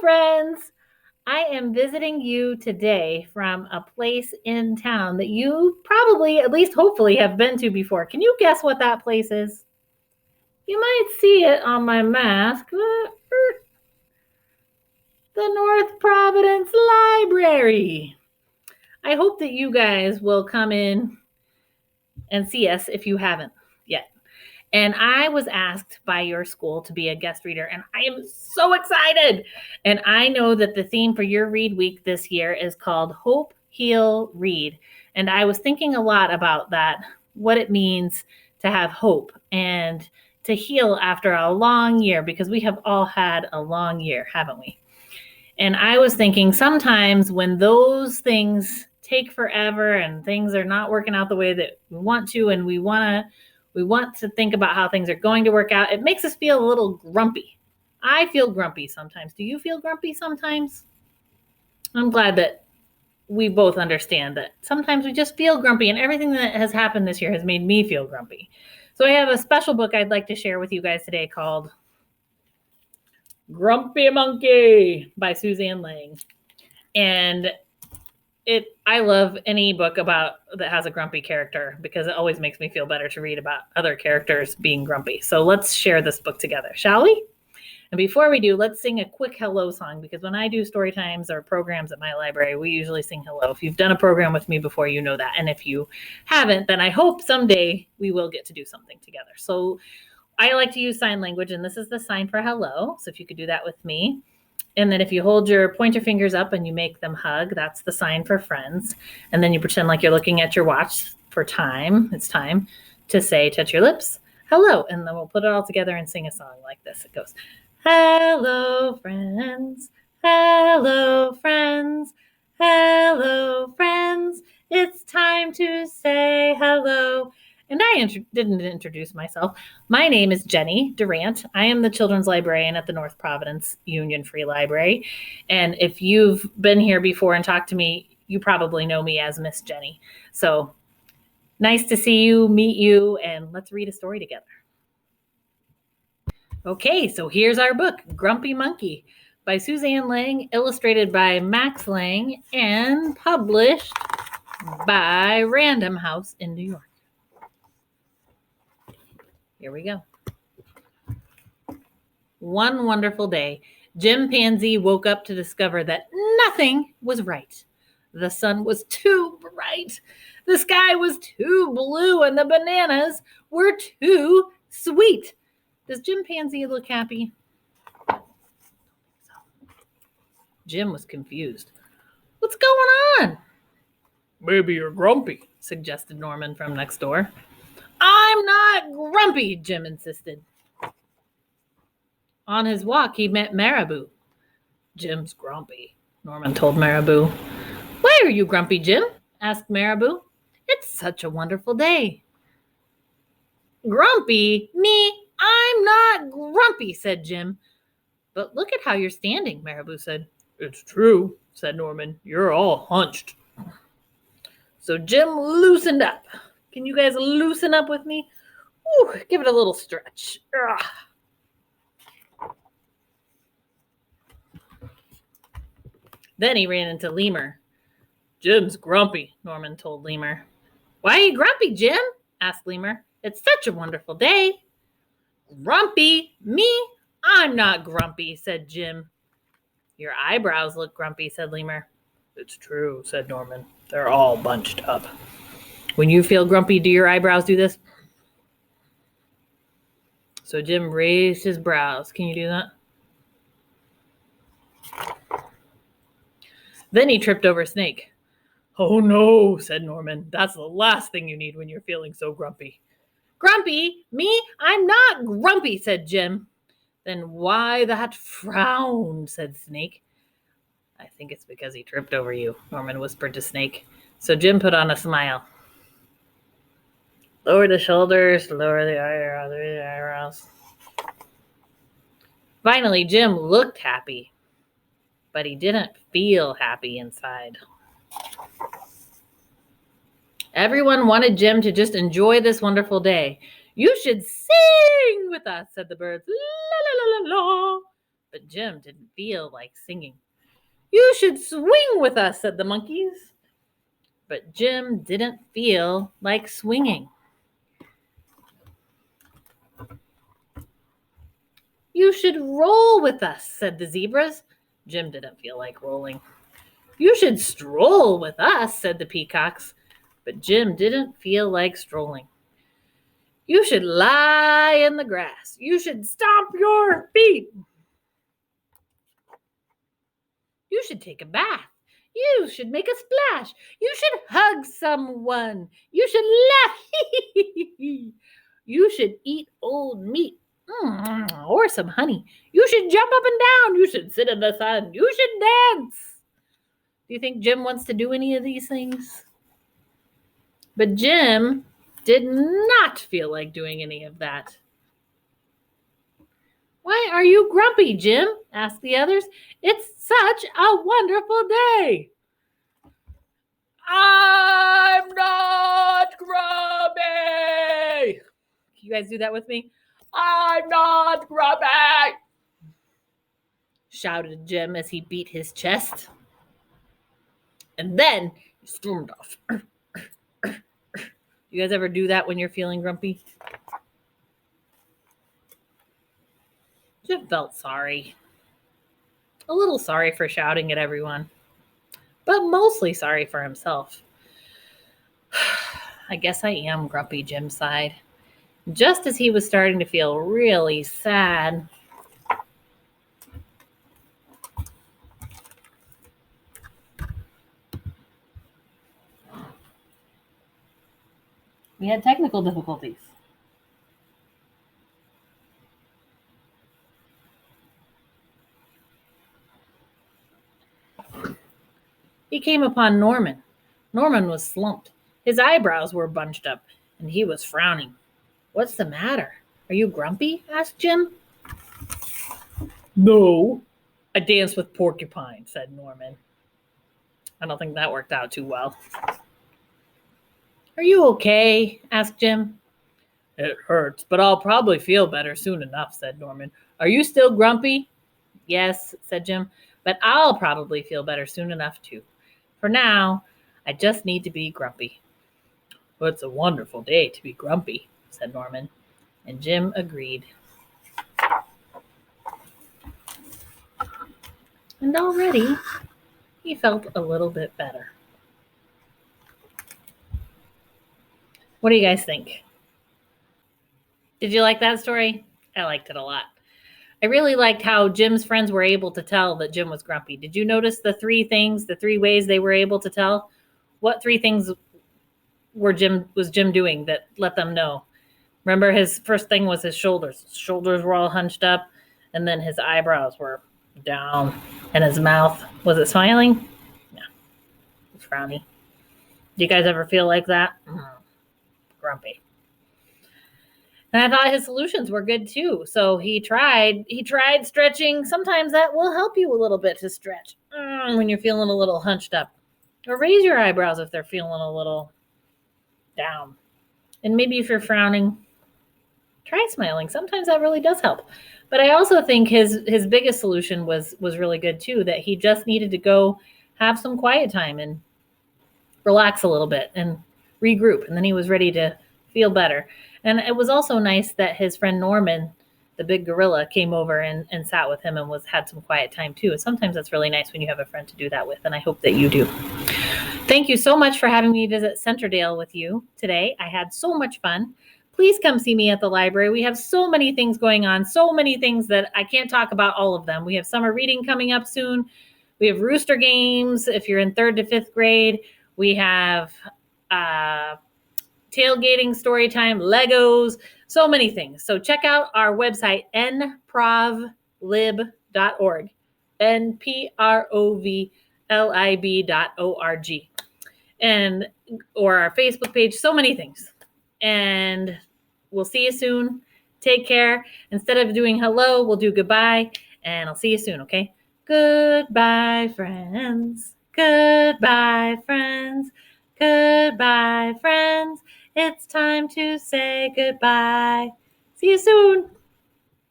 friends. I am visiting you today from a place in town that you probably, at least hopefully, have been to before. Can you guess what that place is? You might see it on my mask. The North Providence Library. I hope that you guys will come in and see us if you haven't yet. And I was asked by your school to be a guest reader, and I am so excited. And I know that the theme for your read week this year is called Hope, Heal, Read. And I was thinking a lot about that, what it means to have hope and to heal after a long year, because we have all had a long year, haven't we? And I was thinking sometimes when those things take forever and things are not working out the way that we want to, and we want to think about how things are going to work out, it makes us feel a little grumpy. I feel grumpy sometimes. Do you feel grumpy sometimes? I'm glad that we both understand that sometimes we just feel grumpy, and everything that has happened this year has made me feel grumpy. So I have a special book I'd like to share with you guys today called Grumpy Monkey by Suzanne Lang. And I love any book that has a grumpy character, because it always makes me feel better to read about other characters being grumpy. So let's share this book together, shall we? And before we do, let's sing a quick hello song, because when I do story times or programs at my library, we usually sing hello. If you've done a program with me before, you know that. And if you haven't, then I hope someday we will get to do something together. So I like to use sign language, and this is the sign for hello. So if you could do that with me. And then if you hold your pointer fingers up and you make them hug, that's the sign for friends. And then you pretend like you're looking at your watch for time. It's time to say, touch your lips, hello. And then we'll put it all together and sing a song like this. It goes, hello, friends. Hello, friends. Hello, friends. It's time to say hello. And I didn't introduce myself. My name is JennyDurant. I am the children's librarian at the North Providence Union Free Library. And if you've been here before and talked to me, you probably know me as Miss Jenny. So nice to see you, meet you, and let's read a story together. Okay, so here's our book, Grumpy Monkey by Suzanne Lang, illustrated by Max Lang, and published by Random House in New York. Here we go. One wonderful day, Jim Pansy woke up to discover that nothing was right. The sun was too bright, the sky was too blue, and the bananas were too sweet. Does Jim Pansy look happy? Jim was confused. What's going on? Maybe you're grumpy, suggested Norman from next door. I'm not grumpy, Jim insisted. On his walk, he met Marabou. Jim's grumpy, Norman told Marabou. Why are you grumpy, Jim? Asked Marabou. It's such a wonderful day. Grumpy? Me? I'm not grumpy, said Jim. But look at how you're standing, Marabou said. It's true, said Norman. You're all hunched. So Jim loosened up. Can you guys loosen up with me? Ooh, give it a little stretch. Ugh. Then he ran into Lemur. Jim's grumpy, Norman told Lemur. Why are you grumpy, Jim? Asked Lemur. It's such a wonderful day. Grumpy? Me? I'm not grumpy, said Jim. Your eyebrows look grumpy, said Lemur. It's true, said Norman. They're all bunched up. When you feel grumpy, do your eyebrows do this? So Jim raised his brows. Can you do that? Then he tripped over Snake. Oh no, said Norman. That's the last thing you need when you're feeling so grumpy. Grumpy? Me? I'm not grumpy, said Jim. Then why that frown, said Snake. I think it's because he tripped over you, Norman whispered to Snake. So Jim put on a smile. Lower the shoulders, lower the eyebrows. Finally, Jim looked happy, but he didn't feel happy inside. Everyone wanted Jim to just enjoy this wonderful day. You should sing with us, said the birds. La, la, la, la, la. But Jim didn't feel like singing. "You should swing with us," said the monkeys. But Jim didn't feel like swinging. "You should roll with us," said the zebras. Jim didn't feel like rolling. "You should stroll with us," said the peacocks. But Jim didn't feel like strolling. "You should lie in the grass. You should stomp your feet. You should take a bath. You should make a splash. You should hug someone. You should laugh. You should eat old meat or some honey. You should jump up and down. You should sit in the sun. You should dance." Do you think Jim wants to do any of these things? But Jim did not feel like doing any of that. "Why are you grumpy, Jim?" asked the others. "It's such a wonderful day." "I'm not grumpy." You guys do that with me? "I'm not grumpy," shouted Jim as he beat his chest. And then he stormed off. You guys ever do that when you're feeling grumpy? Jim felt sorry. A little sorry for shouting at everyone, but mostly sorry for himself. "I guess I am grumpy," Jim sighed. Just as he was starting to feel really sad, we had technical difficulties. He came upon Norman. Norman was slumped. His eyebrows were bunched up, and he was frowning. "What's the matter? Are you grumpy?" asked Jim. "No, I danced with Porcupine," said Norman. I don't think that worked out too well. "Are you okay?" asked Jim. "It hurts, but I'll probably feel better soon enough," said Norman. "Are you still grumpy?" "Yes," said Jim, "but I'll probably feel better soon enough too. For now, I just need to be grumpy." "Well, it's a wonderful day to be grumpy," said Norman, and Jim agreed. And already he felt a little bit better. What do you guys think? Did you like that story? I liked it a lot. I really liked how Jim's friends were able to tell that Jim was grumpy. Did you notice the three ways they were able to tell? What three things was Jim doing that let them know? Remember, his first thing was his shoulders. His shoulders were all hunched up, and then his eyebrows were down, and his mouth, was it smiling? No, it was frowny. Do you guys ever feel like that? Grumpy. And I thought his solutions were good too. So he tried stretching. Sometimes that will help you a little bit to stretch when you're feeling a little hunched up. Or raise your eyebrows if they're feeling a little down. And maybe if you're frowning, try smiling. Sometimes that really does help. But I also think his biggest solution was really good too, that he just needed to go have some quiet time and relax a little bit and regroup. And then he was ready to feel better. And it was also nice that his friend Norman, the big gorilla, came over and sat with him and had some quiet time too. Sometimes that's really nice when you have a friend to do that with, and I hope that you do. Thank you so much for having me visit Centredale with you today. I had so much fun. Please come see me at the library. We have so many things going on, so many things that I can't talk about all of them. We have summer reading coming up soon. We have rooster games if you're in 3rd to 5th grade. We have tailgating, story time, Legos, so many things. So check out our website, nprovlib.org, nprovlib.org, or our Facebook page, so many things. And we'll see you soon. Take care. Instead of doing hello, we'll do goodbye, and I'll see you soon, okay? Goodbye, friends. Goodbye, friends. Goodbye, friends. It's time to say goodbye. See you soon.